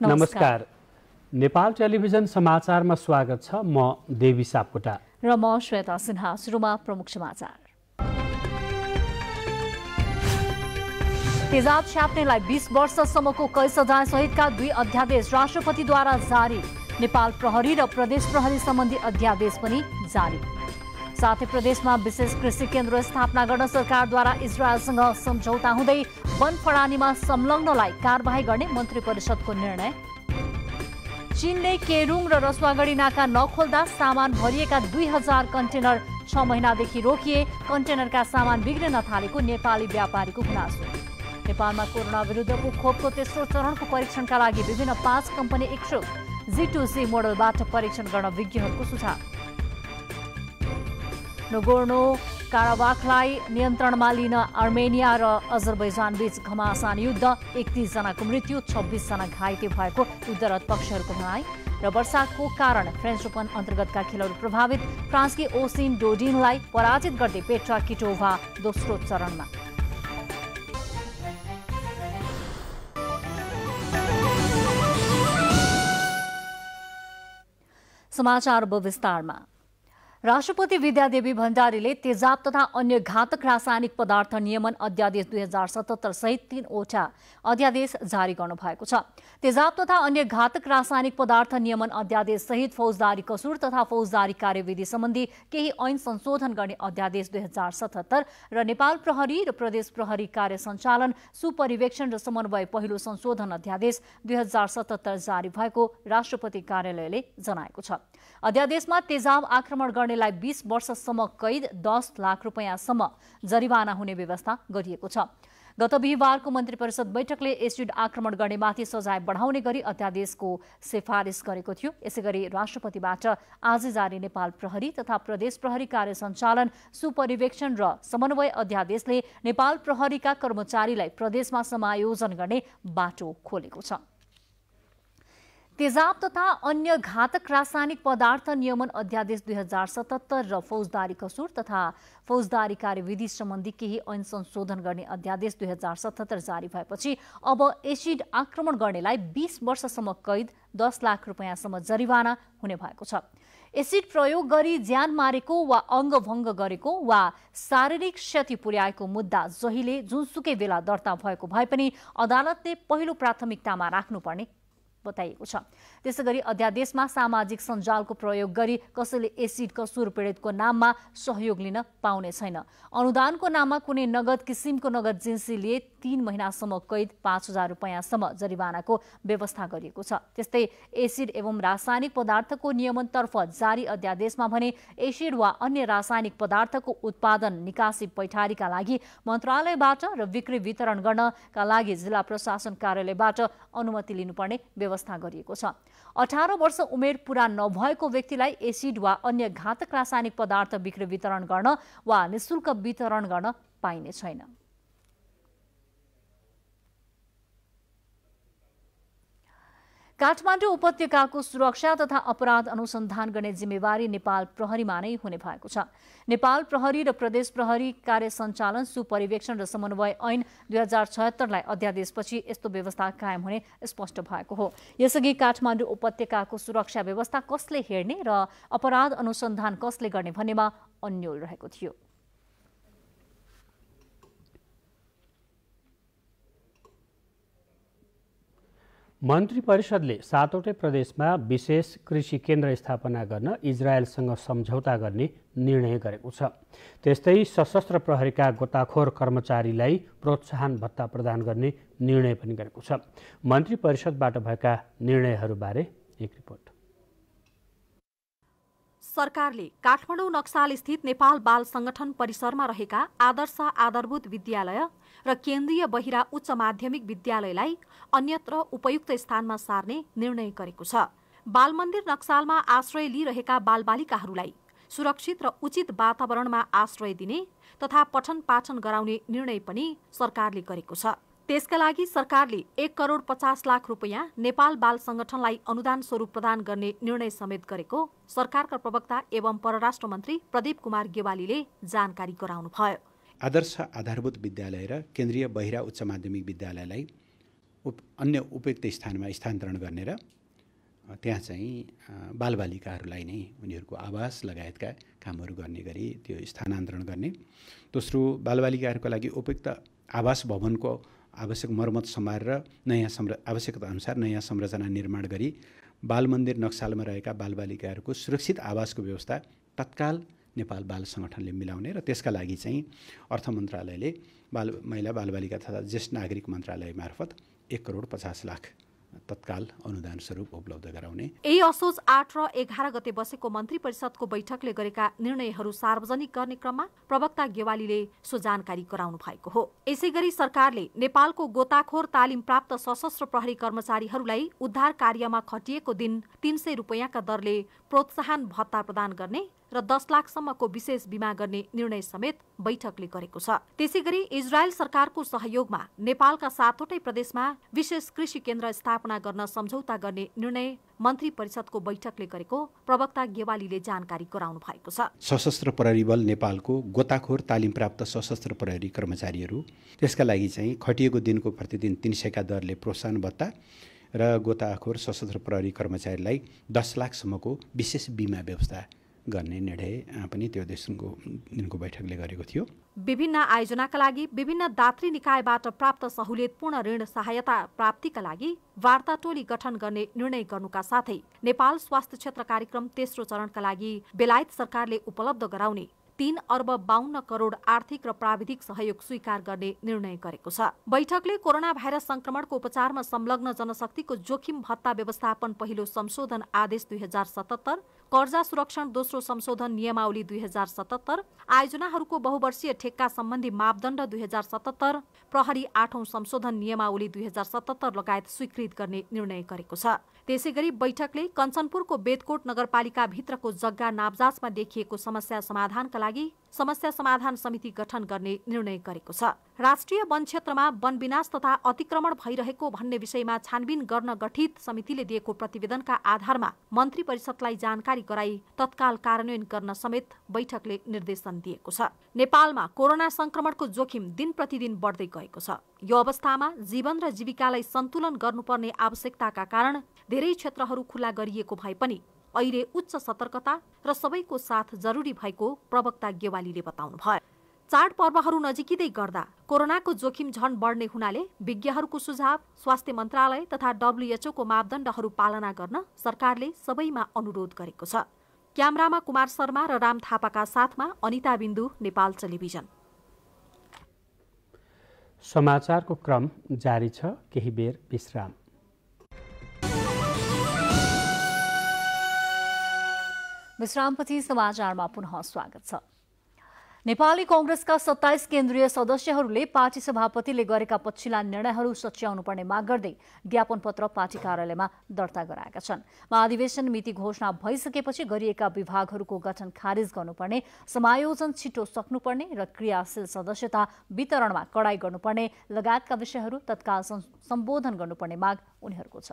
नमस्कार। नेपाल टेलिभिजन समाचारमा स्वागत छ। म देवी सापकोटा र म श्वेता सिन्हा। सुरुमा प्रमुख समाचार। तेजाब छ्याप्नेलाई 20 वर्षसम्मको कैद सजाय सहितका 2 अध्यादेश राष्ट्रपतिद्वारा जारी। नेपाल प्रहरी र प्रदेश प्रहरी सम्बन्धी अध्यादेश पनि जारी। साथै प्रदेशमा विशेष कृषि केन्द्र स्थापना गर्न सरकारद्वारा इजरायलसँग सम्झौता हुँदै वन फडानीमा संलग्नलाई कारबाही गर्ने मन्त्री परिषदको निर्णय। चीनले केरुङ र रसुवागढी नाका नखोल्दा सामान भरिएका 2000 कन्टेनर 6 महिनादेखि रोकिए। कन्टेनरका सामान बिग्रिन थालेको नेपाली व्यापारीको गुनासो। नेपालमा कोरोना विरुद्धको खोपको तेस्रो चरणको परीक्षणका लागि विभिन्न 5 कम्पनी इच्छुक। G2C मोडलबाट परीक्षण गर्न विज्ञहरूको सुझाव। नगोर्नो काराबाखलाई नियन्त्रणमा लिन अर्मेनिया र अजरबैजान बीच घमासान युद्ध। 31 जनाको मृत्यु, 26 जना घाइते भएको युद्धरत पक्षहरूको भनाई। र वर्षाको कारण फ्रेन्च ओपन अन्तर्गतका खेलहरू प्रभावित। फ्रान्सकी ओसिन डोडिनलाई पराजित गर्दै पेट्रा किटोभा दोस्रो चरणमा। समाचार विस्तारमा। राष्ट्रपति विद्यादेवी भण्डारीले तेजाब तथा अन्य घातक रासायनिक पदार्थ नियमन अध्यादेश 2077 सहित 3 वटा अध्यादेश जारी गर्नु भएको छ। तेजाब तथा अन्य घातक रासायनिक पदार्थ नियमन अध्यादेश सहित फौजदारी कसुर तथा फौजदारी कार्यविधि सम्बन्धी केही ऐन संशोधन गर्ने अध्यादेश 2077 र नेपाल प्रहरी र प्रदेश प्रहरी कार्य सञ्चालन सुपरिवेक्षण र समन्वय पहिलो संशोधन अध्यादेश 2077 जारी भएको राष्ट्रपति कार्यालयले जनाएको छ। अध्यादेशमा तेजाब आक्रमण गर्नेलाई 20 वर्षसम्म कैद, 10 लाख रुपैयाँसम्म जरिवाना हुने व्यवस्था गरिएको छ। गत बिहिबारको मन्त्री परिषद बैठकले एसिड आक्रमण गर्नेमाथि सजाय बढाउने गरी अध्यादेशको सिफारिस गरेको थियो। यसैगरी राष्ट्रपतिबाट आज जारी नेपाल प्रहरी तथा प्रदेश प्रहरी कार्य सञ्चालन सुपरिवेक्षण र समन्वय अध्यादेशले नेपाल प्रहरीका कर्मचारीलाई प्रदेशमा समायोजन गर्ने बाटो खोलेको छ। तेजाब तथा अन्य घातक रासायनिक पदार्थ नियमन अध्यादेश 2077 र फौजदारी कसुर तथा फौजदारी कार्यविधि सम्बन्धी केही ऐन संशोधन गर्ने अध्यादेश 2077 जारी भएपछि अब एसिड आक्रमण गर्नेलाई 20 वर्षसम्म कैद, 10 लाख रुपैयाँसम्म जरिवाना हुने भएको छ। एसिड प्रयोग गरी ज्यान मारेको वा अङ्गभङ्ग गरेको वा शारीरिक क्षति पुर्याएको मुद्दा जहिले जुनसुकै बेला दर्ता भएको भए पनि अदालतले पहिलो प्राथमिकतामा राख्नुपर्ने बताइएको छ। त्यसैगरी अध्यादेशमा सामाजिक सञ्जालको प्रयोग गरी कसैले एसिड कसुर पीडितको नाममा सहयोग लिन पाउने छैन। अनुदानको नाममा कुनै नगद किसिमको नगद जिन्सी लिए 3 महिनासम्म कैद, 5000 रुपैयाँसम्म जरिवानाको व्यवस्था गरिएको छ। त्यस्तै एसिड एवं रासायनिक पदार्थको नियमनतर्फ जारी अध्यादेशमा भने एसिड वा अन्य रासायनिक पदार्थको उत्पादन, निकासी, पैठारीका लागि मन्त्रालयबाट र बिक्री वितरण गर्नका लागि जिल्ला प्रशासन कार्यालयबाट अनुमति लिनुपर्ने व्यवस्था गरिएको छ। 18 वर्ष उमेर पूरा नभएको व्यक्तिलाई एसिड वा अन्य घातक रासायनिक पदार्थ बिक्री वितरण गर्न वा निशुल्क वितरण गर्न पाइने छैन। काठमाडौँ उपत्यकाको सुरक्षा तथा अपराध अनुसन्धान गर्ने जिम्मेवारी नेपाल प्रहरीमा नै हुने भएको छ। नेपाल प्रहरी र प्रदेश प्रहरी कार्य सञ्चालन सुपरिवेक्षण र समन्वय ऐन 2076 लाई अध्यादेशपछि यस्तो व्यवस्था कायम हुने स्पष्ट भएको हो। यसअघि काठमाडौँ उपत्यकाको सुरक्षा व्यवस्था कसले हेर्ने र अपराध अनुसन्धान कसले गर्ने भन्नेमा अन्यल रहेको थियो। मन्त्री परिषदले 7 वटै प्रदेशमा विशेष कृषि केन्द्र स्थापना गर्न इजरायलसँग सम्झौता गर्ने निर्णय गरेको छ। त्यस्तै सशस्त्र प्रहरीका गोताखोर कर्मचारीलाई प्रोत्साहन भत्ता प्रदान गर्ने निर्णय पनि गरेको छ। मन्त्री परिषदबाट भएका निर्णयहरूबारे एक रिपोर्ट। सरकारले काठमाडौँ नक्साल स्थित नेपाल बाल संगठन परिसरमा रहेका आदर्श आधारभूत विद्यालय र केन्द्रीय बहिरा उच्च माध्यमिक विद्यालयलाई अन्यत्र उपयुक्त स्थानमा सार्ने निर्णय गरेको छ। बाल मन्दिर नक्सालमा आश्रय लिइरहेका बालबालिकाहरूलाई सुरक्षित र उचित वातावरणमा आश्रय दिने तथा पठन पाठन गराउने निर्णय पनि सरकारले गरेको छ। त्यसका लागि सरकारले 1 करोड 50 लाख रुपैयाँ नेपाल बाल संगठनलाई अनुदान स्वरूप प्रदान गर्ने निर्णय समेत गरेको सरकारका प्रवक्ता एवं परराष्ट्र मन्त्री प्रदीप कुमार गेवालीले जानकारी गराउनुभयो। आदर्श आधारभूत विद्यालय र केन्द्रीय बहिरा उच्च माध्यमिक विद्यालयलाई अन्य उपयुक्त स्थानमा स्थानान्तरण गर्ने र त्यहाँ चाहिँ बालबालिकाहरूलाई नै उनीहरूको आवास लगायतका कामहरू गर्ने गरी त्यो स्थानान्तरण गर्ने। दोस्रो, बालबालिकाहरूको लागि उपयुक्त आवास भवनको आवश्यक मर्मत सम्हारेर आवश्यकता अनुसार नयाँ संरचना निर्माण गरी बालमन्दिर नक्सालमा रहेका बालबालिकाहरूको सुरक्षित आवासको व्यवस्था तत्काल नेपाल बाल सङ्गठनले मिलाउने र त्यसका लागि चाहिँ अर्थ मन्त्रालयले महिला बालबालिका तथा ज्येष्ठ नागरिक मन्त्रालय मार्फत 1,50,00,000 तत्काल अनुदान स्वरूप उपलब्ध गराउने। यही असोज 8 र 11 गते बसेको मन्त्री परिषदको बैठकले गरेका निर्णयहरू सार्वजनिक गर्ने क्रममा प्रवक्ता गेवालीले सो जानकारी गराउनु भएको हो। यसैगरी सरकारले नेपालको गोताखोर तालिम प्राप्त सशस्त्र प्रहरी कर्मचारीहरूलाई उद्धार कार्यमा खटिएको दिन 300 रुपैयाँका दरले प्रोत्साहन भत्ता प्रदान गर्ने र 10 लाखसम्मको विशेष बीमा गर्ने निर्णय समेत बैठकले गरेको छ। त्यसैगरी इजरायल सरकारको सहयोगमा नेपालका 7वटै प्रदेशमा विशेष कृषि केन्द्र स्थापना गर्न सम्झौता गर्ने निर्णय मन्त्री परिषदको बैठकले गरेको प्रवक्ता गेवालीले जानकारी गराउनु भएको छ। सशस्त्र प्रहरी बल नेपालको गोताखोर तालिम प्राप्त सशस्त्र प्रहरी कर्मचारीहरू त्यसका लागि चाहिँ खटिएको दिनको प्रतिदिन 300 का दरले प्रोत्साहन भत्ता र गोताखोर सशस्त्र प्रहरी कर्मचारीलाई 10 लाखसम्मको विशेष बीमा व्यवस्था गर्ने निर्णय पनि त्यो दिनको बैठकले गरेको थियो। विभिन्न आयोजनाका लागि विभिन्न दात्री निकायबाट प्राप्त सहुलियतपूर्ण ऋण सहायता प्राप्तिका लागि वार्ता टोली गठन गर्ने निर्णय गर्नुका साथै नेपाल स्वास्थ्य क्षेत्र कार्यक्रम तेस्रो चरणका लागि बेलायत सरकारले उपलब्ध गराउने 3 अर्ब 52 करोड आर्थिक र प्राविधिक सहयोग स्वीकार गर्ने निर्णय गरेको छ। बैठकले कोरोना भाइरस संक्रमणको उपचारमा संलग्न जनशक्तिको जोखिम भत्ता व्यवस्थापन पहिलो संशोधन आदेश 2077, कर्जा सुरक्षण दोस्रो संशोधन नियमावली 2077, आयोजनाहरूको बहुवर्षीय ठेक्का सम्बन्धी मापदण्ड 2077, प्रहरी 8औं संशोधन नियमावली 2077 लगायत स्वीकृत गर्ने निर्णय गरेको छ। त्यसैगरी बैठकले कञ्चनपुरको बेदकोट नगरपालिका भित्रको जग्गा नापजाँचमा देखिएको समस्या समाधानका लागि समस्या समाधान समिति गठन गर्ने निर्णय गरेको छ। राष्ट्रिय वन क्षेत्रमा वन विनाश तथा अतिक्रमण भइरहेको भन्ने विषयमा छानबिन गर्न गठित समितिले दिएको प्रतिवेदनका आधारमा मन्त्री परिषदलाई जानकारी गराई तत्काल कार्यान्वयन गर्न समेत बैठकले निर्देशन दिएको छ। नेपालमा कोरोना संक्रमणको जोखिम दिन प्रतिदिन बढ्दै गएको छ। यो अवस्थामा जीवन र जीविकालाई सन्तुलन गर्नुपर्ने आवश्यकताका कारण धेरै क्षेत्रहरू खुला गरिएको भए पनि अहिले उच्च सतर्कता र सबैको साथ जरुरी भएको प्रवक्ता गेवालीले बताउनुभयो। चाडपर्वहरू नजिकिँदै गर्दा कोरोनाको जोखिम झन बढ्ने हुनाले विज्ञहरूको सुझाव, स्वास्थ्य मन्त्रालय तथा WHO को मापदण्डहरू पालना गर्न सरकारले सबैमा अनुरोध गरेको छ। क्यामेरामा कुमार शर्मा र राम थापाका साथमा अनिता बिन्दु, नेपाल टेलिभिजन। समाचारको क्रम जारी छ, केही बेर विश्राम। विश्रामपछि समाचारमा पुनः स्वागत छ। नेपाली कांग्रेसका 27 केन्द्रीय सदस्यहरूले पार्टी सभापतिले गरेका पछिल्ला निर्णयहरू सच्याउनु पर्ने माग गर्दै ज्ञापन पत्र पार्टी कार्यालयमा दर्ता गराएका छन्। महाधिवेशन मिति घोषणा भइसकेपछि गरिएका विभागहरूको गठन खारेज गर्नुपर्ने, समायोजन छिटो सक्नुपर्ने र क्रियाशील सदस्यता वितरणमा कडाई गर्नुपर्ने लगायतका विषयहरू तत्काल सम्बोधन गर्नुपर्ने माग उनीहरूको छ।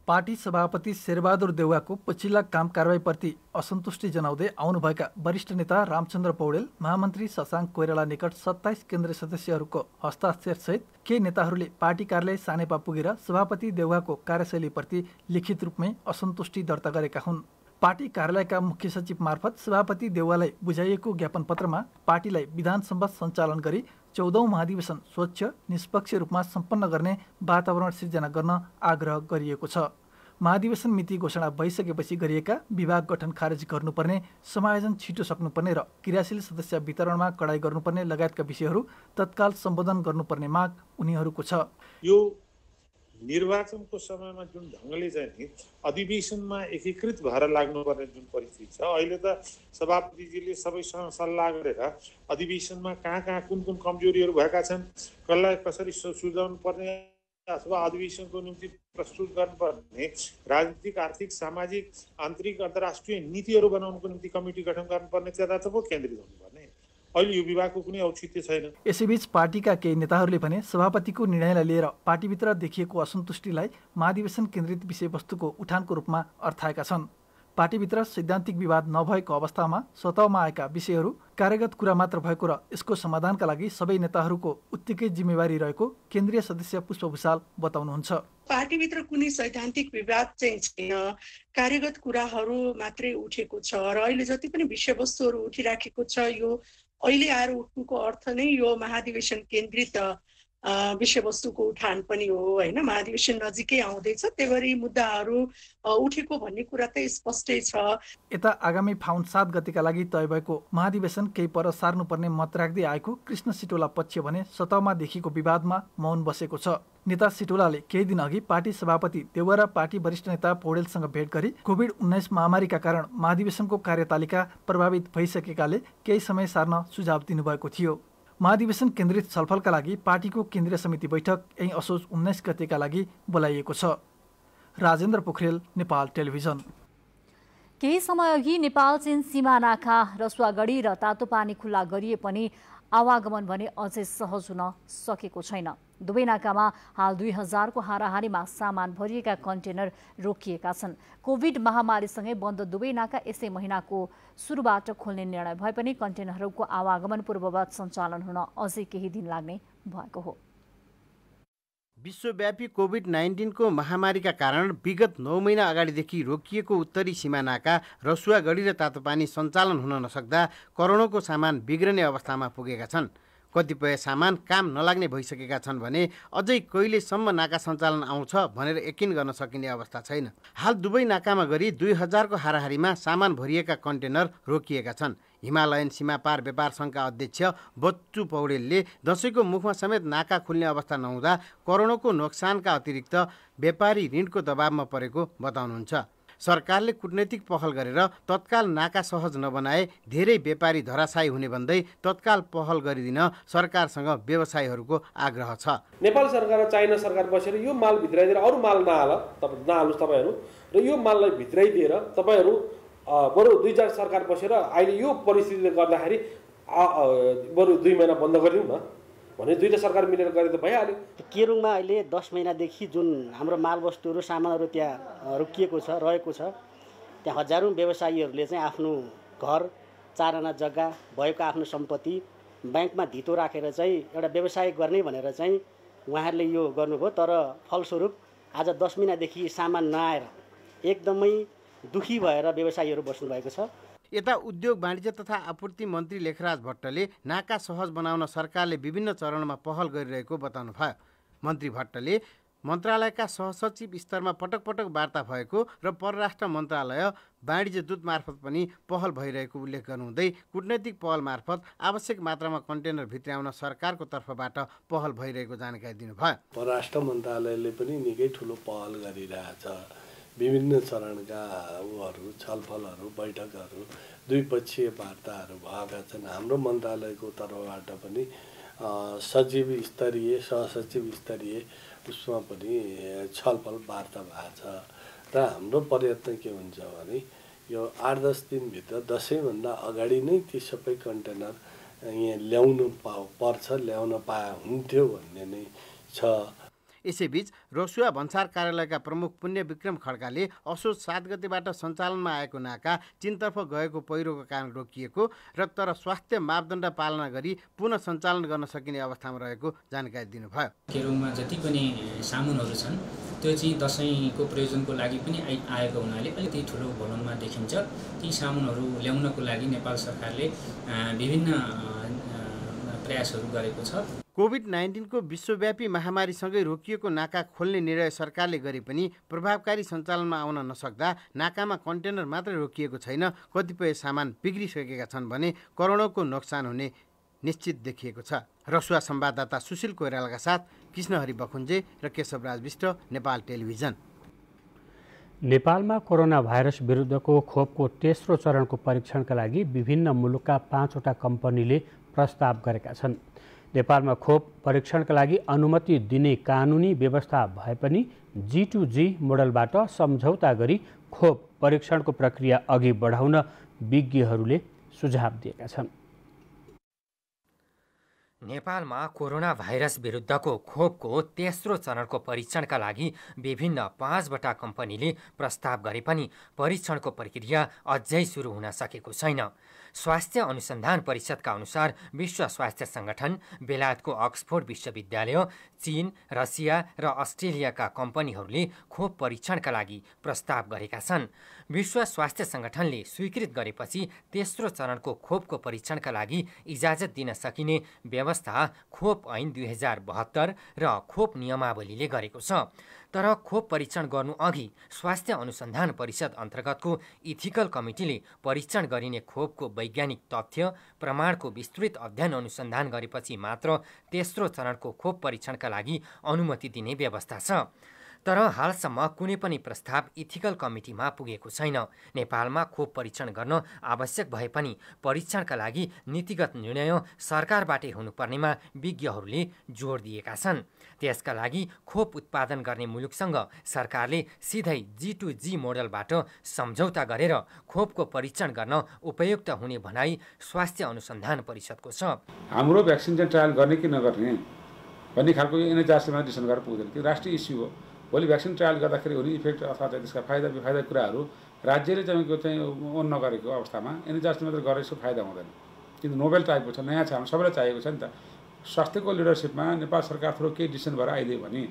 पार्टी सभापति शेरबहादुर देउवाको पछिल्ला काम कारबाहीप्रति असन्तुष्टि जनाउँदै आउनुभएका वरिष्ठ नेता रामचन्द्र पौडेल, महामन्त्री शशाङ्क कोइराला निकट 27 केन्द्रीय सदस्यहरूको हस्ताक्षरसहित केही नेताहरूले पार्टी कार्यालय सानेपा पुगेर सभापति देउवाको कार्यशैलीप्रति लिखित रूपमै असन्तुष्टि दर्ता गरेका हुन्। पार्टी कार्यालयका मुख्य सचिव मार्फत सभापति देउवालाई बुझाइएको ज्ञापन पत्रमा पार्टीलाई विधानसभा सञ्चालन गरी 14औं महाधिवेशन स्वच्छ निष्पक्ष रूपमा सम्पन्न गर्ने वातावरण सिर्जना गर्न आग्रह गरिएको छ। महाधिवेशन मिति घोषणा भइसकेपछि गरिएका विभाग गठन खारेज गर्नुपर्ने, समायोजन छिटो सक्नुपर्ने र क्रियाशील सदस्य वितरणमा कडाई गर्नुपर्ने लगायतका विषयहरू तत्काल सम्बोधन गर्नुपर्ने माग उनीहरूको छ। यो निर्वाचनको समयमा जुन ढङ्गले चाहिँ नि अधिवेशनमा एकीकृत भएर लाग्नुपर्ने जुन परिस्थिति छ, अहिले त सभापतिजीले सबैसँग सल्लाह गरेर अधिवेशनमा कहाँ कुन कमजोरीहरू भएका छन्, कसलाई कसरी सुधार्नु पर्ने अथवा अधिवेशनको निम्ति प्रस्तुत गर्नुपर्ने राजनीतिक, आर्थिक, सामाजिक, आन्तरिक, अन्तर्राष्ट्रिय नीतिहरू बनाउनको निम्ति कमिटी गठन गर्नुपर्ने त्यतातर्फ केन्द्रित हुनुपर्ने। अहिले यो विभागको कुनै औचित्य छैन। यसैबीच पार्टीका केही नेताहरूले भने सभापतिको निर्णयलाई लिएर पार्टीभित्र देखिएको असन्तुष्टिलाई महाधिवेशन केन्द्रित विषयवस्तुको उठानको रूपमा अर्थाएका छन्। पार्टीभित्र सैद्धान्तिक विवाद नभएको अवस्थामा सतहमा आएका विषयहरू कार्यगत कुरा मात्र भएको र यसको समाधानका लागि सबै नेताहरूको उत्तिकै जिम्मेवारी रहेको केन्द्रीय सदस्य पुष्प भुषाल बताउनुहुन्छ। पार्टीभित्र कुनै सैद्धान्तिक विवाद चाहिँ छैन, कार्यगत कुराहरू मात्रै उठेको छ र अहिले जति पनि विषयवस्तुहरू उठिराखेको छ यो अहिले आएर उठ्नुको अर्थ नै यो महाधिवेशन केन्द्रित विषयवस्तुको उठान पनि हो हैन। महाधिवेशन नजिकै आउँदैछ, त्यही भएर यी मुद्दाहरू उठेको भन्ने कुरा त स्पष्टै छ। यता आगामी फाउन 7 गतेका लागि तय भएको महाधिवेशन केही पर सार्नुपर्ने मत राख्दै आएको कृष्ण सिटोला पक्ष भने सतहमा देखिएको विवादमा मौन बसेको छ। नेता सिटोलाले केही दिन अघि पार्टी सभापति देउवा र पार्टी वरिष्ठ नेता पौडेलसँग भेट गरी कोभिड-19 महामारीका कारण महाधिवेशनको कार्यतालिका प्रभावित भइसकेकाले केही समय सार्न सुझाव दिनुभएको थियो। महाधिवेशन केन्द्रित छलफलका लागि पार्टीको केन्द्रीय समिति बैठक यही असोज 19 गतेका लागि बोलाइएको छ। राजेन्द्र पोखरेल, नेपाल टेलिभिजन। केही समय अघि नेपाल चीन सीमा नाका रसुवागढी र तातोपानी खुल्ला गरिए पनि आवागमन भने अझै सहज हुन सकेको छैन। दुवै नाकामा हाल 2000 को हाराहारीमा सामान भरिएका कन्टेनर रोकिएका छन्। कोभिड महामारीसँगै बन्द दुवै नाका यसै महिनाको सुरुबाट खोल्ने निर्णय भए पनि कन्टेनरहरूको आवागमन पूर्ववत सञ्चालन हुन अझै केही दिन लाग्ने भएको हो। विश्वव्यापी कोभिड-19 को महामारीका कारण विगत 9 महिना अगाडिदेखि रोकिएको उत्तरी सीमा नाका रसुवागढी र तातोपानी सञ्चालन हुन नसक्दा करोडौँको सामान बिग्रने अवस्थामा पुगेका छन्। कतिपय सामान काम नलाग्ने भइसकेका छन् भने अझै कहिलेसम्म नाका सञ्चालन आउँछ भनेर यकिन गर्न सकिने अवस्था छैन। हाल दुवै नाकामा गरी 2000 को हाराहारीमा सामान भरिएका कन्टेनर रोकिएका छन्। हिमालयन सीमापार व्यापार सङ्घका अध्यक्ष बच्चु पौडेलले दशैंको मुखमा समेत नाका खुल्ने अवस्था नहुँदा करोडौँको नोक्सानका अतिरिक्त व्यापारी ऋणको दबावमा परेको बताउनुहुन्छ। सरकारले कूटनैतिक पहल गरेर तत्काल नाका सहज नबनाए धेरै व्यापारी धराशायी हुने भन्दै तत्काल पहल गरिदिन सरकारसँग व्यवसायीहरूको आग्रह छ। नेपाल सरकार र चाइना सरकार बसेर यो माल भित्राइदिएर अरू माल नहाल्नुहोस् तपाईहरू र यो माललाई भित्राइदिएर तपाईहरू बरु 2 जना सरकार बसेर अहिले यो परिस्थितिले गर्दाखेरि बरु 2 महिना बन्द गरिदिउँ न भने दुईटा सरकार मिलेर गरे त भइहाल्यो। केरुङमा अहिले 10 महिनादेखि जुन हाम्रो मालवस्तुहरू सामानहरू त्यहाँ रोकिएको छ रहेको छ, त्यहाँ हजारौँ व्यवसायीहरूले चाहिँ आफ्नो घर 4 आना जग्गा भएको आफ्नो सम्पत्ति ब्याङ्कमा धितो राखेर चाहिँ एउटा व्यवसाय गर्ने भनेर चाहिँ उहाँहरूले यो गर्नुभयो। तर फलस्वरूप आज 10 महिनादेखि सामान नआएर एकदमै दुखी भएर व्यवसायीहरू बस्नुभएको छ। यता उद्योग वाणिज्य तथा आपूर्ति मन्त्री लेखराज भट्टले नाका सहज बनाउन सरकारले विभिन्न चरणमा पहल गरिरहेको बताउनु भयो। मन्त्री भट्टले मन्त्रालयका सहसचिव स्तरमा पटक पटक वार्ता भएको र परराष्ट्र मन्त्रालय वाणिज्य दूत मार्फत पनि पहल भइरहेको उल्लेख गर्नुहुँदै कूटनैतिक पहल मार्फत आवश्यक मात्रामा कन्टेनर भित्राउन सरकारको तर्फबाट पहल भइरहेको जानकारी दिनुभयो। परराष्ट्र मन्त्रालयले पनि निकै ठुलो पहल गरिरहेछ। विभिन्न चरणका छलफलहरू बैठकहरू द्विपक्षीय वार्ताहरू भएका छन्। हाम्रो मन्त्रालयको तर्फबाट पनि सचिव स्तरीय सहसचिव स्तरीय उसमा पनि छलफल वार्ता भएको छ र हाम्रो प्रयत्न के हुन्छ भने यो 8-10 दिनभित्र दसैँभन्दा अगाडि नै ती सबै कन्टेनर यहाँ ल्याउन पाए हुन्थ्यो भन्ने नै छ। यसैबीच रसुवा भन्सार कार्यालयका प्रमुख पुण्य विक्रम खड्काले असोज 7 गतेबाट सञ्चालनमा आएको नाका चीनतर्फ गएको पहिरोको कारण रोकिएको र तर स्वास्थ्य मापदण्ड पालना गरी पुनः सञ्चालन गर्न सकिने अवस्थामा रहेको जानकारी दिनुभयो। केरुङमा जति पनि सामानहरू छन् त्यो चाहिँ दसैँको प्रयोजनको लागि पनि आएको हुनाले अलिकति ठुलो भोलुममा देखिन्छ। ती सामानहरू ल्याउनको लागि नेपाल सरकारले विभिन्न प्रयासहरू गरेको छ। कोभिड-19 को विश्वव्यापी महामारीसँगै रोकिएको नाका खोल्ने निर्णय सरकारले गरे पनि प्रभावकारी सञ्चालनमा आउन नसक्दा नाकामा कन्टेनर मात्रै रोकिएको छैन, कतिपय सामान बिग्रिसकेका छन् भने करोडौँको नोक्सान हुने निश्चित देखिएको छ। रसुवा संवाददाता सुशील कोइरालाका साथ कृष्णहरि बखुन्जे र केशवराज विष्ट, नेपाल टेलिभिजन। नेपालमा कोरोना भाइरस विरुद्धको खोपको तेस्रो चरणको परीक्षणका लागि विभिन्न मुलुकका 5 वटा कम्पनीले प्रस्ताव गरेका छन्। नेपालमा खोप परीक्षणका लागि अनुमति दिने कानुनी व्यवस्था भए पनि G2G मोडलबाट सम्झौता गरी खोप परीक्षणको प्रक्रिया अघि बढाउन विज्ञहरूले सुझाव दिएका छन्। नेपालमा कोरोना भाइरस विरुद्धको खोपको तेस्रो चरणको परीक्षणका लागि विभिन्न 5वटा कम्पनीले प्रस्ताव गरे पनि परीक्षणको प्रक्रिया अझै सुरु हुन सकेको छैन। स्वास्थ्य अनुसन्धान परिषदका अनुसार विश्व स्वास्थ्य संगठन, बेलायतको अक्सफोर्ड विश्वविद्यालय, चीन, रसिया र अस्ट्रेलियाका कम्पनीहरूले खोप परीक्षणका लागि प्रस्ताव गरेका छन्। विश्व स्वास्थ्य संगठनले स्वीकृत गरेपछि तेस्रो चरणको खोपको परीक्षणका लागि इजाजत दिन सकिने व्यवस्था खोप ऐन 2072 र खोप नियमावलीले गरेको छ। तर खोप परीक्षण गर्नु अघि स्वास्थ्य अनुसन्धान परिषद अन्तर्गतको इथिकल कमिटीले परीक्षण गरिने खोपको वैज्ञानिक तथ्य प्रमाणको विस्तृत अध्ययन अनुसन्धान गरेपछि मात्र तेस्रो चरणको खोप परीक्षणका लागि अनुमति दिने व्यवस्था छ। तर हालसम्म कुनै पनि प्रस्ताव इथिकल कमिटीमा पुगेको छैन। नेपालमा खोप परीक्षण गर्न आवश्यक भए पनि परीक्षणका लागि नीतिगत निर्णय सरकारबाटै हुनुपर्नेमा विज्ञहरूले जोड दिएका छन्। त्यसका लागि खोप उत्पादन गर्ने मुलुकसँग सरकारले सिधै G2G मोडलबाट सम्झौता गरेर खोपको परीक्षण गर्न उपयुक्त हुने भनाई स्वास्थ्य अनुसन्धान परिषदको छ। हाम्रो भ्याक्सिन चाहिँ ट्रायल गर्ने कि नगर्ने भन्ने खालको NHRCमा डिसिसन गरेर पुग्दैन कि राष्ट्रिय इस्यु हो। भोलि भ्याक्सिन ट्रायल गर्दाखेरि हुने इफेक्ट अथवा त्यसका फाइदा बेफाइदा कुराहरू राज्यले चाहिँ ओन नगरेको अवस्थामा NHRC मात्र गरेको फाइदा हुँदैन। किन नोबेल टाइपको छ, नयाँ छ, हाम्रो सबैलाई चाहिएको छ नि त। स्वास्थ्यको लिडरसिपमा नेपाल सरकार थोरै केही डिसिसन भएर आइदियो भने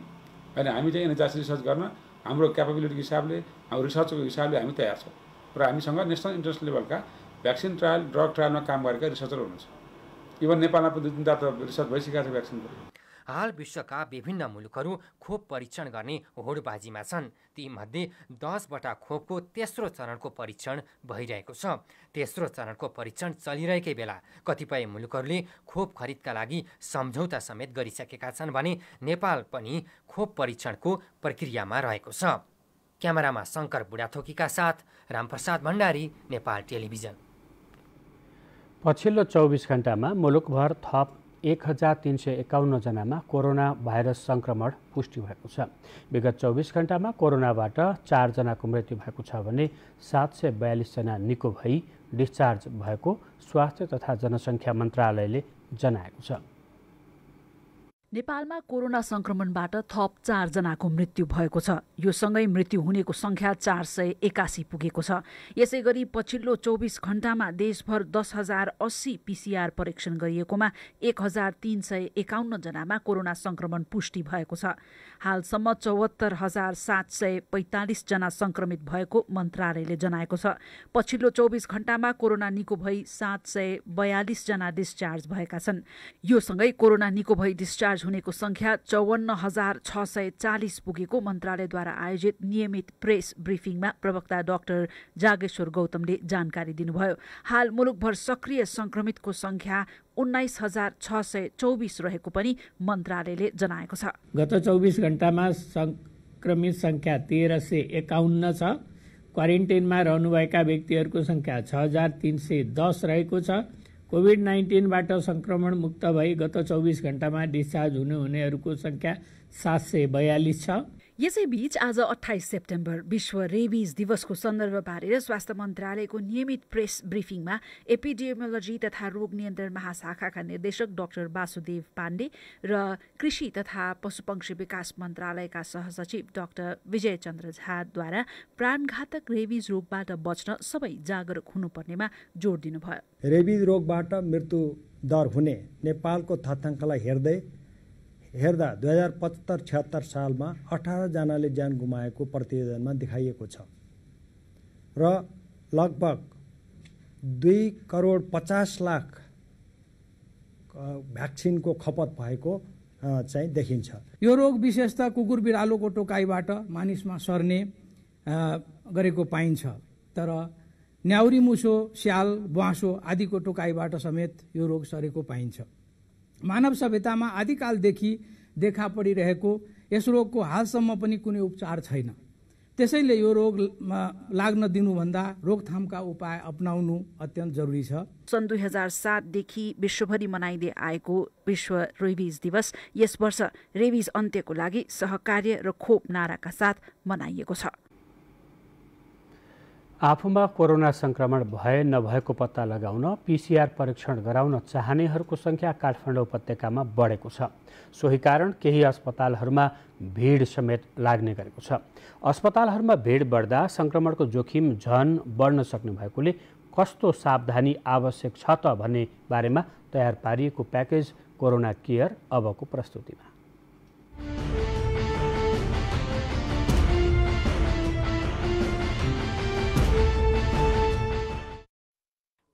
होइन हामी चाहिँ NHRC रिसर्च गर्न हाम्रो क्यापेबिलिटीको हिसाबले, हाम्रो रिसर्चको हिसाबले हामी तयार छौँ। र हामीसँग नेसनल इन्टरनेसनल लेभलका भ्याक्सिन ट्रायल, ड्रग ट्रायलमा काम गरेका रिसर्चर हुनुहुन्छ। इभन नेपालमा पनि 2-3 त रिसर्च भइसकेको छ भ्याक्सिनको। हाल विश्वका विभिन्न मुलुकहरू खोप परीक्षण गर्ने होडबाजीमा छन्। तीमध्ये 10वटा खोपको तेस्रो चरणको परीक्षण भइरहेको छ। तेस्रो चरणको परीक्षण चलिरहेकै बेला कतिपय मुलुकहरूले खोप खरिदका लागि सम्झौता समेत गरिसकेका छन् भने नेपाल पनि खोप परीक्षणको प्रक्रियामा रहेको छ। क्यामेरामा शङ्कर बुढाथोकीका साथ रामप्रसाद भण्डारी, नेपाल टेलिभिजन। पछिल्लो 24 घण्टामा मुलुकभर थप 1351 जनामा कोरोना भाइरस संक्रमण पुष्टि भएको छ। विगत 24 घण्टामा कोरोनाबाट 4 जनाको मृत्यु भएको छ भने 742 जना निको भई डिस्चार्ज भएको स्वास्थ्य तथा जनसङ्ख्या मन्त्रालयले जनाएको छ। नेपालमा कोरोना संक्रमणबाट थप 4 जनाको मृत्यु भएको छ। यो सँगै मृत्यु हुनेको संख्या 481 पुगेको छ। यसै गरी पछिल्लो 24 घण्टामा देशभर 10,080 PCR परीक्षण गरिएकोमा 1,351 जनामा कोरोना संक्रमण पुष्टि भएको छ। हालसम्म 74,745 जना संक्रमित भएको मन्त्रालयले जनाएको छ। पछिल्लो 24 घण्टामा कोरोना निको भई 742 जना डिस्चार्ज भएका छन्। यो सँगै कोरोना निको भई डिस्चार्ज हुनेको संख्या 54,640 पुगेको मन्त्रालयद्वारा आयोजित नियमित प्रेस ब्रिफिङमा प्रवक्ता डाक्टर जागेश्वर गौतमले जानकारी दिनुभयो। हाल मुलुकभर सक्रिय संक्रमितको संख्या 19,624 रहेको पनि मन्त्रालयले जनाएको छ। गत 24 घण्टामा संक्रमित संख्या 1351 छ। क्वारेन्टाइनमा रहनुभएका व्यक्तिहरूको संख्या 6,310 रहेको छ। कोभिड-19बाट संक्रमण मुक्त भई गत 24 घण्टामा डिस्चार्ज हुनेहरूको संख्या 742 छ। यसैबीच आज 28 सेप्टेम्बर विश्व रेबिज दिवसको सन्दर्भ पारेर स्वास्थ्य मन्त्रालयको नियमित प्रेस ब्रिफिङमा एपिडेमियोलोजी तथा रोग नियन्त्रण महाशाखाका निर्देशक डाक्टर वासुदेव पाण्डे र कृषि तथा पशुपक्षी विकास मन्त्रालयका सहसचिव डाक्टर विजय चन्द्र झाद्वारा प्राणघातक रेबिज रोगबाट बच्न सबै जागरुक हुनुपर्नेमा जोड दिनुभयो। रेबिज रोगबाट मृत्यु दर हुने नेपालको तथ्याङ्कलाई हेर्दा 2075-76 सालमा 18 जनाले ज्यान गुमाएको प्रतिवेदनमा देखाइएको छ र लगभग 2,50,00,000 भ्याक्सिनको खपत भएको चाहिँ देखिन्छ। यो रोग विशेषतः कुकुर बिरालोको टोकाइबाट मानिसमा सर्ने गरेको पाइन्छ, तर न्याउरी मुसो, स्याल, ब्वाँसो आदिको टोकाइबाट समेत यो रोग सरेको पाइन्छ। मानव सभ्यतामा आदिकालदेखि देखा परिरहेको यस रोगको हालसम्म पनि कुनै उपचार छैन। त्यसैले यो रोगमा लाग्न दिनुभन्दा रोकथामका उपाय अपनाउनु अत्यन्त जरुरी छ। सन् 2007 देखि विश्वभरि मनाइँदै आएको विश्व रेबिज दिवस यस वर्ष रेबिज अन्त्यको लागि सहकार्य र खोप नाराका साथ मनाइएको छ। आफूमा कोरोना संक्रमण भए नभएको पत्ता लगाउन PCR परीक्षण गराउन चाहनेहरूको संख्या काठमाडौँ उपत्यकामा बढेको छ। सोही कारण केही अस्पतालहरूमा भिड समेत लाग्ने गरेको छ। अस्पतालहरूमा भिड बढ्दा संक्रमणको जोखिम झन बढ्न सक्ने भएकोले कस्तो सावधानी आवश्यक छ त भन्ने बारेमा तयार पारिएको प्याकेज कोरोना केयर अबको प्रस्तुतिमा।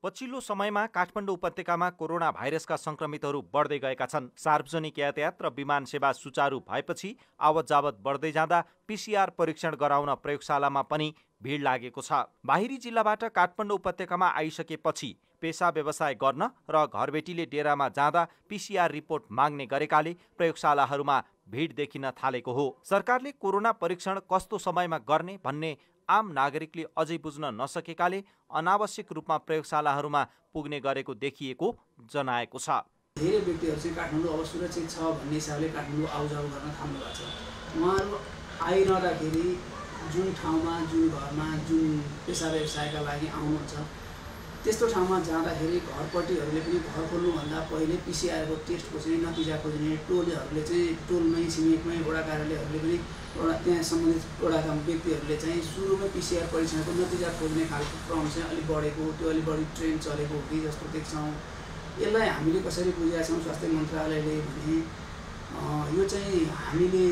पछिल्लो समयमा काठमाडौँ उपत्यकामा कोरोना भाइरसका संक्रमितहरू बढ्दै गएका छन्। सार्वजनिक यातायात र विमान सेवा सुचारू भएपछि आवत जावत बढ्दै जाँदा PCR परीक्षण गराउन प्रयोगशालामा पनि भिड लागेको छ। बाहिरी जिल्लाबाट काठमाडौँ उपत्यकामा आइसकेपछि पेसा व्यवसाय गर्न र घरबेटीले डेरामा जाँदा PCR रिपोर्ट माग्ने गरेकाले प्रयोगशालाहरूमा भिड देखिन थालेको हो। सरकारले कोरोना परीक्षण कस्तो समयमा गर्ने भन्ने आम नागरिकले अझै बुझ्न नसकेकाले अनावश्यक रूपमा प्रयोगशालाहरूमा पुग्ने गरेको देखिएको जनाएको छ। धेरै व्यक्तिहरू चाहिँ काठमाडौँ अब सुरक्षित छ भन्ने हिसाबले काठमाडौँ आउजाउ गर्न थाल्नु भएको छ। उहाँहरू आइरहँदाखेरि जुन ठाउँमा, जुन घरमा, जुन पेसा व्यवसायका लागि आउनुहुन्छ त्यस्तो ठाउँमा जाँदाखेरि घरपट्टिहरूले पनि घर खोल्नुभन्दा पहिले PCR को टेस्टको चाहिँ नतिजा खोज्ने, टोलहरूले चाहिँ टोलमै छिमेकमै वडा कार्यालयहरूले पनि त्यहाँ सम्बन्धित वडाका व्यक्तिहरूले चाहिँ सुरुमै PCR परीक्षणको नतिजा खोज्ने खालको क्रम चाहिँ अलिक बढेको, त्यो अलिक बढी ट्रेन्ड चलेको हो कि जस्तो देख्छौँ। यसलाई हामीले कसरी बुझेका छौँ स्वास्थ्य मन्त्रालयले भने यो चाहिँ हामीले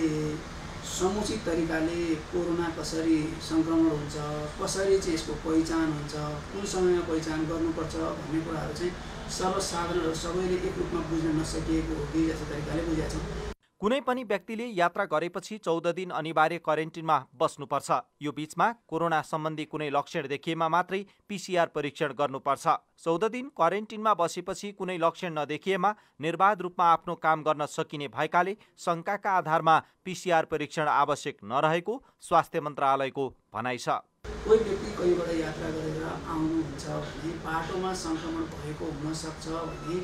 समुचित तरिकाले कोरोना कसरी सङ्क्रमण हुन्छ, कसरी चाहिँ यसको पहिचान हुन्छ, कुन समयमा पहिचान गर्नुपर्छ भन्ने कुराहरू चाहिँ सर्वसाधारणहरू सबैले एक रूपमा बुझ्न नसकिएको हो कि जस्तो तरिकाले बुझेका छौँ। कुनै पनि व्यक्तिले यात्रा गरेपछि 14 दिन अनिवार्य क्वारेन्टिनमा बस्नुपर्छ। यो बीचमा कोरोना सम्बन्धी कुनै लक्षण देखिएमा मात्रै PCR परीक्षण गर्नुपर्छ। 14 दिन क्वारेन्टिनमा बसेपछि कुनै लक्षण नदेखिएमा निर्बाध रूपमा आफ्नो काम गर्न सकिने भएकाले शङ्काका आधारमा PCR परीक्षण आवश्यक नरहेको स्वास्थ्य मन्त्रालयको भनाइ छ। कोही व्यक्ति कहीँबाट यात्रा गरेर आउनुहुन्छ भने बाटोमा सङ्क्रमण भएको हुनसक्छ भने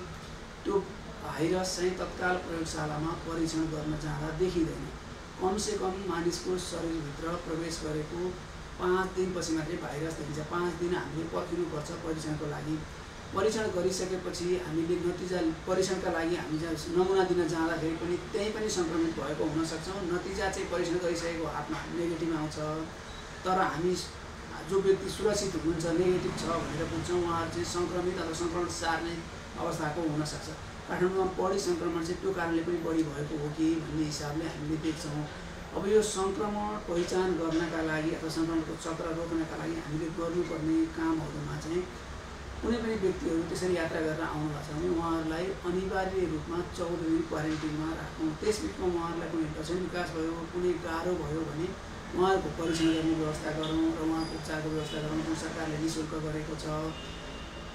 त्यो भाइरस चाहिँ तत्काल प्रयोगशालामा परीक्षण गर्न जाँदा देखिँदैन। कमसेकम मानिसको शरीरभित्र प्रवेश गरेको 5 दिनपछि मात्रै भाइरस देखिन्छ। 5 दिन हामीले पर्खिनुपर्छ परीक्षणको लागि। परीक्षण गरिसकेपछि हामीले नतिजा परीक्षणका लागि हामी नमुना दिन जाँदाखेरि पनि त्यही पनि सङ्क्रमित भएको हुनसक्छौँ। नतिजा चाहिँ परीक्षण गरिसकेको हातमा नेगेटिभ आउँछ, तर हामी जो व्यक्ति सुरक्षित हुनुहुन्छ, नेगेटिभ छ भनेर बुझ्छौँ, उहाँहरू चाहिँ सङ्क्रमित अथवा सङ्क्रमण सार्ने अवस्थाको हुनसक्छ। काठमाडौँमा बढी सङ्क्रमण चाहिँ त्यो कारणले पनि बढी भएको हो कि भन्ने हिसाबले हामीले देख्छौँ। अब यो सङ्क्रमण पहिचान गर्नका लागि अथवा सङ्क्रमणको चक्र रोक्नका लागि हामीले गर्नुपर्ने कामहरूमा चाहिँ कुनै पनि व्यक्तिहरू त्यसरी यात्रा गरेर आउनुभएको छ भने उहाँहरूलाई अनिवार्य रूपमा 14 दिन क्वारेन्टिनमा राखौँ। त्यसबिचमा उहाँहरूलाई कुनै लक्षण विकास भयो, कुनै गाह्रो भयो भने उहाँहरूको परीक्षण गर्ने व्यवस्था गरौँ र उहाँको उपचारको व्यवस्था गरौँ जुन सरकारले निःशुल्क गरेको छ।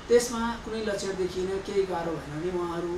त्यसमा कुनै लक्षण देखिएन, केही गाह्रो भएन भने उहाँहरू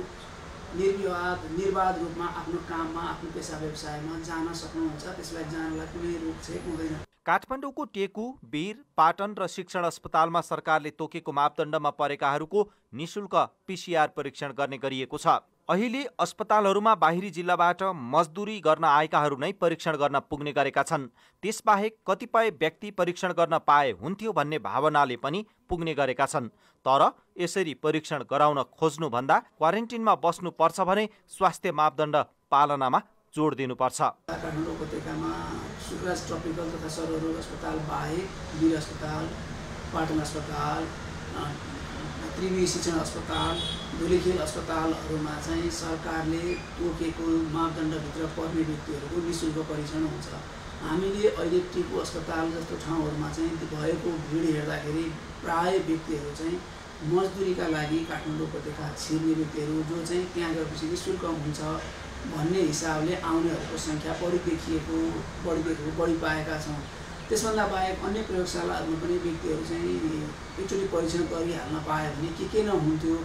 निर्बाध रूपमा आफ्नो काममा, आफ्नो पेसा व्यवसायमा जान सक्नुहुन्छ। त्यसलाई जानलाई कुनै रोकछेक हुँदैन। काठमाडौँको टेकु, वीर, पाटन र शिक्षण अस्पतालमा सरकारले तोकेको मापदण्डमा परेकाहरूको निःशुल्क PCR परीक्षण गर्ने गरिएको छ। अहिले अस्पतालहरूमा बाहिरी जिल्लाबाट मजदुरी गर्न आएकाहरू नै परीक्षण गर्न पुग्ने गरेका छन्। त्यसबाहेक कतिपय व्यक्ति परीक्षण गर्न पाए हुन्थ्यो भन्ने भावनाले पनि पुग्ने गरेका छन्। तर यसरी परीक्षण गराउन खोज्नुभन्दा क्वारेन्टिनमा बस्नुपर्छ भने स्वास्थ्य मापदण्ड पालनामा जोड दिनुपर्छ। काठमाडौँ उपत्यकामा सुकराज ट्रपिकल तथा सर्वरोग अस्पताल बाहेक वीर अस्पताल, पाटन अस्पताल, त्रिवी शिक्षण अस्पताल, धुलीखेल अस्पतालहरूमा चाहिँ सरकारले तोकेको मापदण्डभित्र पर्ने व्यक्तिहरूको निःशुल्क परीक्षण हुन्छ। हामीले अहिले टिपु अस्पताल जस्तो ठाउँहरूमा चाहिँ भएको भिड हेर्दाखेरि प्राय व्यक्तिहरू चाहिँ मजदुरीका लागि काठमाडौँ उपत्यका छिर्ने व्यक्तिहरू जो चाहिँ त्यहाँ गएपछि निःशुल्क हुन्छ भन्ने हिसाबले आउनेहरूको सङ्ख्या बढी पाएका छौँ। त्यसभन्दा बाहेक अन्य प्रयोगशालाहरूमा पनि व्यक्तिहरू चाहिँ एकचोटि परीक्षण गरिहाल्न पायो भने के नहुन्थ्यो।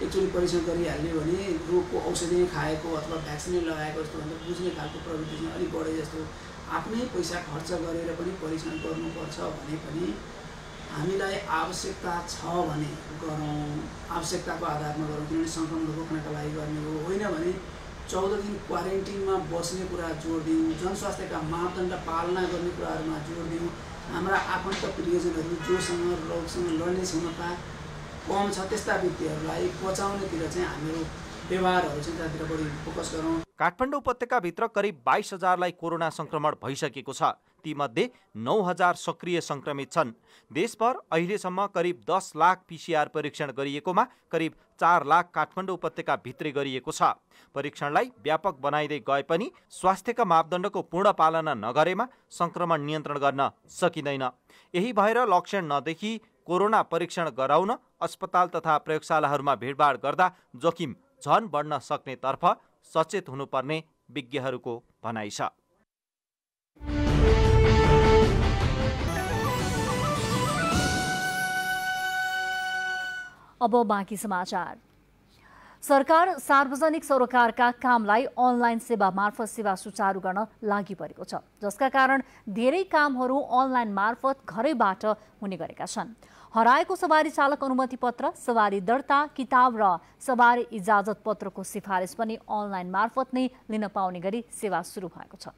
एकचोटि परीक्षण गरिहाल्यो भने रोगको औषधि नै खाएको अथवा भ्याक्सिनै लगाएको जस्तो भनेर बुझ्ने खालको प्रवृत्ति चाहिँ अलिक बढे जस्तो। आफ्नै पैसा खर्च गरेर पनि परीक्षण गर्नुपर्छ भने पनि हामीलाई आवश्यकता छ भने गरौँ, आवश्यकताको आधारमा गरौँ। किनभने सङ्क्रमण रोक्नका लागि गर्ने हो, होइन भने 14 दिन क्वारेन्टिनमा बस्ने कुरा जोड दिउँ, जनस्वास्थ्यका मापदण्ड पालना गर्ने कुराहरूमा जोड दिउँ। हाम्रा हाम्रा आफन्त प्रियजनहरू जोसँग रोगसँग लड्ने क्षमता कम छ त्यस्ता व्यक्तिहरूलाई बचाउनेतिर चाहिँ हाम्रो व्यवहारहरू चाहिँ त्यहाँतिर बढी फोकस गरौँ। काठमाडौँ उपत्यकाभित्र करिब 22,000लाई कोरोना संक्रमण भइसकेको छ। तीमध्ये 9,000 सक्रिय संक्रमित छन्। देशभर अहिलेसम्म करिब 10 लाख PCR परीक्षण गरिएकोमा करिब 4 लाख काठमाडौँ उपत्यका भित्रै गरिएको छ। परीक्षणलाई व्यापक बनाइदै गए पनि स्वास्थ्यका मापदण्डको पूर्ण पालना नगरेमा संक्रमण नियन्त्रण गर्न सकिँदैन। यही भएर लक्षण नदेखि कोरोना परीक्षण गराउन अस्पताल तथा प्रयोगशालाहरूमा भिडभाड गर्दा जोखिम झन बढ्न सक्ने तर्फ सचेत हुनुपर्ने विज्ञहरूको भनाइ छ। अब बाँकी समाचार। सरकार सार्वजनिक सरोकारका कामलाई अनलाइन सेवा मार्फत सेवा सुचारू गर्न लागि परेको छ, जसका कारण धेरै कामहरू अनलाइन मार्फत घरैबाट हुने गरेका छन्। हराएको सवारी चालक अनुमति पत्र, सवारी दर्ता किताब र सवारी इजाजत पत्रको सिफारिस पनि अनलाइन मार्फत नै लिन पाउने गरी सेवा सुरु भएको छ।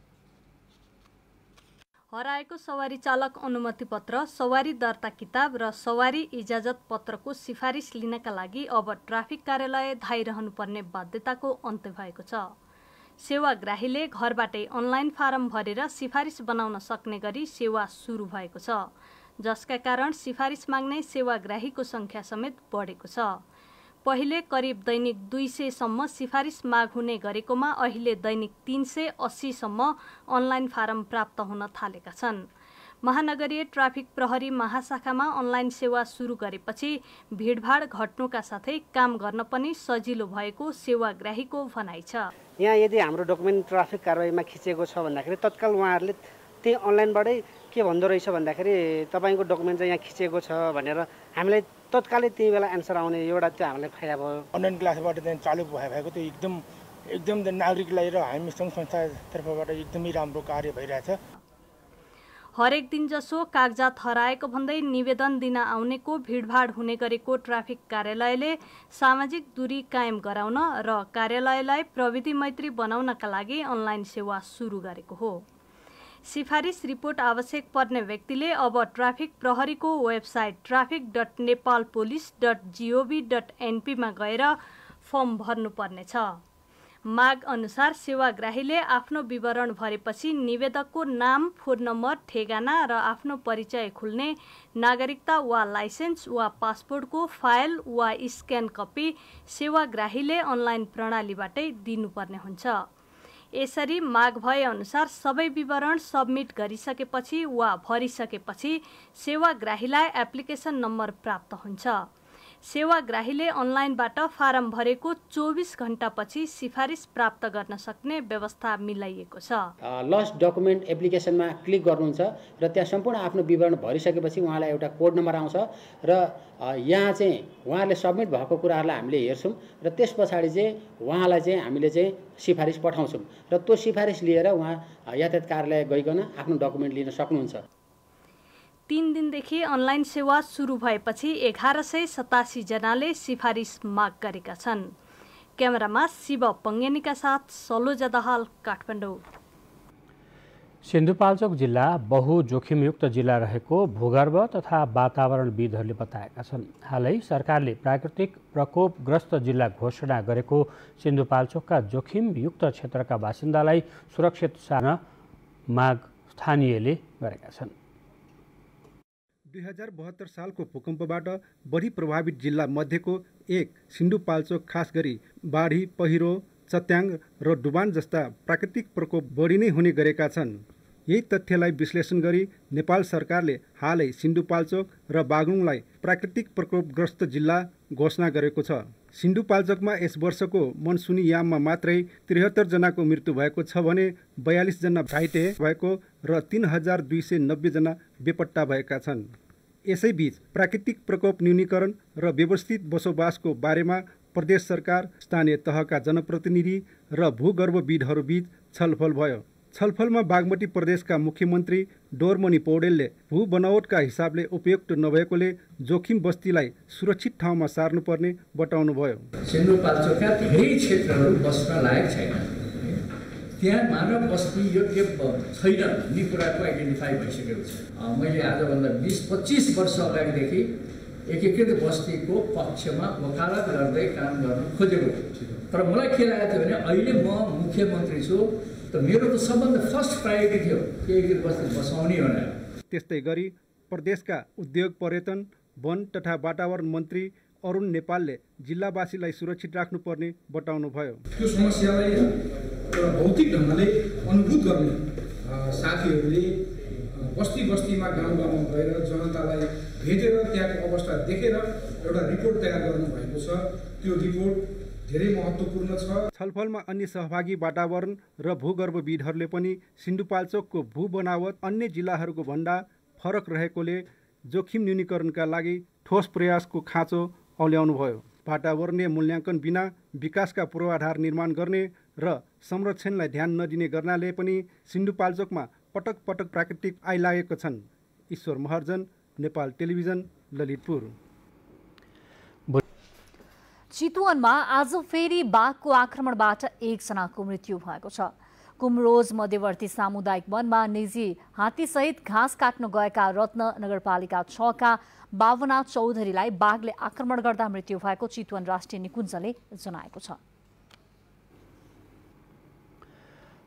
हराएको सवारी चालक अनुमति पत्र, सवारी दर्ता किताब र सवारी इजाजत पत्रको सिफारिस लिनका लागि अब ट्राफिक कार्यालय धाइरहनुपर्ने बाध्यताको अन्त्य भएको छ। सेवाग्राहीले घरबाटै अनलाइन फारम भरेर सिफारिस बनाउन सक्ने गरी सेवा सुरु भएको छ, जसका कारण सिफारिस माग्ने सेवाग्राहीको संख्या समेत बढेको छ। पहिले करिब दैनिक 200 सम्म सिफारिस माग हुने गरेकोमा अहिले दैनिक 380 सम्म अनलाइन फारम प्राप्त हुन थालेका छन्। महानगरीय ट्राफिक प्रहरी महाशाखामा अनलाइन सेवा सुरु गरेपछि भिडभाड घट्नुका साथै काम गर्न पनि सजिलो भएको सेवाग्राहीको भनाइ छ। यहाँ यदि हाम्रो डकुमेन्ट ट्राफिक कारबाहीमा खिचेको छ भन्दाखेरि तत्काल उहाँहरूले त्यही अनलाइनबाटै के भन्दो रहेछ भन्दाखेरि तपाईँको डकुमेन्ट चाहिँ यहाँ खिचेको छ भनेर हामीलाई तत्कालै त्यही बेला एन्सर आउने एउटा त्यो हामीलाई फाइदा भयो। अनलाइन क्लासबाट चाहिँ चालु भएको त्यो एकदम नागरिकलाई र हामी सङ्घ संस्थातर्फबाट एकदमै राम्रो कार्य भइरहेछ। हरेक दिन जसो कागजात हराएको भन्दै निवेदन दिन आउनेको भिडभाड हुने गरेको ट्राफिक कार्यालयले सामाजिक दूरी कायम गराउन र कार्यालयलाई प्रविधि मैत्री बनाउनका लागि अनलाइन सेवा सुरु गरेको हो। सिफारिस रिपोर्ट आवश्यक पर्ने व्यक्तिले अब ट्राफिक प्रहरीको वेबसाइट traffic.nepalpolice.gov.np मा गएर फर्म भर्नुपर्नेछ। माग अनुसार सेवाग्राहीले आफ्नो विवरण भरेपछि निवेदकको नाम, फोन नम्बर, ठेगाना र आफ्नो परिचय खुल्ने नागरिकता वा लाइसेन्स वा पासपोर्टको फाइल वा स्क्यान कपी सेवाग्राहीले अनलाइन प्रणालीबाटै दिनुपर्ने हुन्छ। यसरी माग भए अनुसार सबै विवरण सबमिट गरिसकेपछि वा भरिसकेपछि सेवाग्राहीलाई एप्लिकेसन नम्बर प्राप्त हुन्छ। सेवाग्राहीले अनलाइनबाट फारम भरेको 24 घण्टापछि सिफारिस प्राप्त गर्न सक्ने व्यवस्था मिलाइएको छ। लस्ट डकुमेन्ट एप्लिकेसनमा क्लिक गर्नुहुन्छ र त्यहाँ सम्पूर्ण आफ्नो विवरण भरिसकेपछि उहाँलाई एउटा कोड नम्बर आउँछ र यहाँ चाहिँ उहाँले सबमिट भएको कुराहरूलाई हामीले हेर्छौँ र त्यस पछाडि चाहिँ उहाँलाई चाहिँ हामीले चाहिँ सिफारिस पठाउँछौँ र त्यो सिफारिस लिएर उहाँ यातायात कार्यालय गइकन आफ्नो डकुमेन्ट लिन सक्नुहुन्छ। 3 दिनदेखि अनलाइन सेवा सुरु भएपछि 1187 जनाले सिफारिस माग गरेका छन्। क्यामेरामा शिव पङ्गेनीका साथ सलोजा दाहाल, काठमाडौँ। सिन्धुपाल्चोक जिल्ला बहुजोखिमयुक्त जिल्ला रहेको भूगर्भ तथा वातावरणविदहरूले बताएका छन्। हालै सरकारले प्राकृतिक प्रकोपग्रस्त जिल्ला घोषणा गरेको सिन्धुपाल्चोकका जोखिमयुक्त क्षेत्रका बासिन्दालाई सुरक्षित सार्न माग स्थानीयले गरेका छन्। 2072 सालको भूकम्पबाट बढी प्रभावित जिल्ला मध्येको एक सिन्धुपाल्चोक खास गरी बाढी, पहिरो, चट्याङ र डुबान जस्ता प्राकृतिक प्रकोप बढी नै हुने गरेका छन्। यही तथ्यलाई विश्लेषण गरी नेपाल सरकारले हालै सिन्धुपाल्चोक र बागलुङलाई प्राकृतिक प्रकोपग्रस्त जिल्ला घोषणा गरेको छ। सिन्धुपाल्चोकमा यस वर्षको मनसुनी याममा मात्रै 73 जनाको मृत्यु भएको छ भने 42 जना घाइते भएको र 3290 जना बेपत्ता भएका छन्। यसैबीच प्राकृतिक प्रकोप न्यूनीकरण र व्यवस्थित बसोबासको बारेमा प्रदेश सरकार, स्थानीय तहका जनप्रतिनिधि र भूगर्भविदहरूबीच छलफल भयो। छलफलमा बागमती प्रदेशका मुख्यमन्त्री डोरमणि पौडेलले भू बनावटका हिसाबले उपयुक्त नभएकोले जोखिम बस्तीलाई सुरक्षित ठाउँमा सार्नुपर्ने बताउनुभयो। सिन्धुपाल्चोकका धेरै क्षेत्रहरू बस्न लायक छैन। ती त्यहाँ मानव बस्ती योग्य छैन भन्ने कुराको आइडेन्टिफाई भइसकेको छ। मैले आजभन्दा 20-25 वर्ष अगाडिदेखि एकीकृत बस्तीको पक्षमा वकालत गर्दै काम गर्न खोजेको थिएँ। तर मलाई के लागेको थियो भने अहिले म मुख्यमन्त्री छु त मेरो त सबभन्दा फर्स्ट प्रायोरिटी थियो एकीकृत बस्ती बसाउने भनेर। त्यस्तै गरी प्रदेशका उद्योग, पर्यटन, वन तथा वातावरण मन्त्री अरुण नेपालले जिल्लावासीलाई सुरक्षित राख्नुपर्ने बताउनुभयो। त्यो समस्यालाई भौतिक ढङ्गले अनुभूत गर्ने साथीहरूले बस्ती बस्तीमा गाउँ गाउँमा गएर जनतालाई भेटेर त्यहाँको अवस्था देखेर एउटा रिपोर्ट तयार गर्नुभएको छ। त्यो रिपोर्ट धेरै महत्त्वपूर्ण छ। छलफलमा अन्य सहभागी वातावरण र भूगर्भविदहरूले पनि सिन्धुपाल्चोकको भू बनावट अन्य जिल्लाहरूको भन्दा फरक रहेकोले जोखिम न्यूनीकरणका लागि ठोस प्रयासको खाँचो औल्याउनुभयो। वातावरणीय मूल्याङ्कन बिना विकासका पूर्वाधार निर्माण गर्ने र संरक्षणलाई ध्यान नदिने गर्नाले पनि सिन्धुपाल्चोकमा पटक पटक प्राकृतिक आइलागेका छन्। ईश्वर महर्जन, नेपाल टेलिभिजन, ललितपुर। चितवनमा आज फेरि बाघको आक्रमणबाट एकजनाको मृत्यु भएको छ। कुमरोज मध्यवर्ती सामुदायिक वनमा निजी हात्तीसहित घाँस काट्न गएका रत्न नगरपालिका 6 का बाबुनाथ चौधरीलाई बाघले आक्रमण गर्दा मृत्यु भएको चितवन राष्ट्रिय निकुञ्जले जनाएको छ।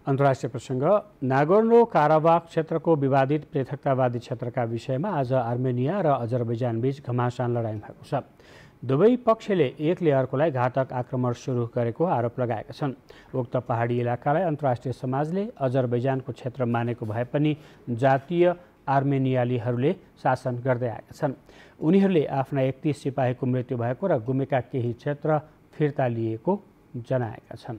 अन्तर्राष्ट्रिय प्रसङ्ग। नागोर्नो काराबाख क्षेत्रको विवादित पृथकतावादी क्षेत्रका विषयमा आज आर्मेनिया र अजरबैजान बीच घमासान लडाईँ भएको छ। दुवै पक्षले एक अर्कोलाई घातक आक्रमण सुरु गरेको आरोप लगाएका छन्। उक्त पहाडी इलाकालाई अन्तर्राष्ट्रिय समाजले अजरबैजानको क्षेत्र मानेको भए पनि जातीय आर्मेनियालीहरूले शासन गर्दै आएका छन्। उनीहरूले आफ्ना 31 सिपाहीको मृत्यु भएको र गुमेका केही क्षेत्र फिर्ता लिएको जनाएका छन्।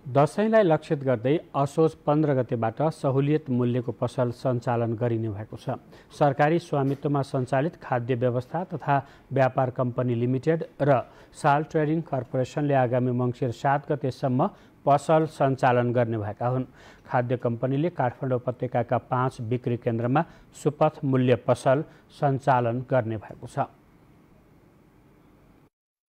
दशैंलाई लक्षित गर्दै असोज 15 गतेबाट सहुलियत मूल्यको पसल सञ्चालन गरिने भएको छ। सरकारी स्वामित्वमा सञ्चालित खाद्य व्यवस्था तथा व्यापार कम्पनी लिमिटेड र साल ट्रेडिङ कर्पोरेसनले आगामी मङ्सिर 7 गतेसम्म पसल सञ्चालन गर्ने भएका हुन्। खाद्य कम्पनीले काठमाडौँ उपत्यकाका 5 बिक्री केन्द्रमा सुपथ मूल्य पसल सञ्चालन गर्ने भएको छ।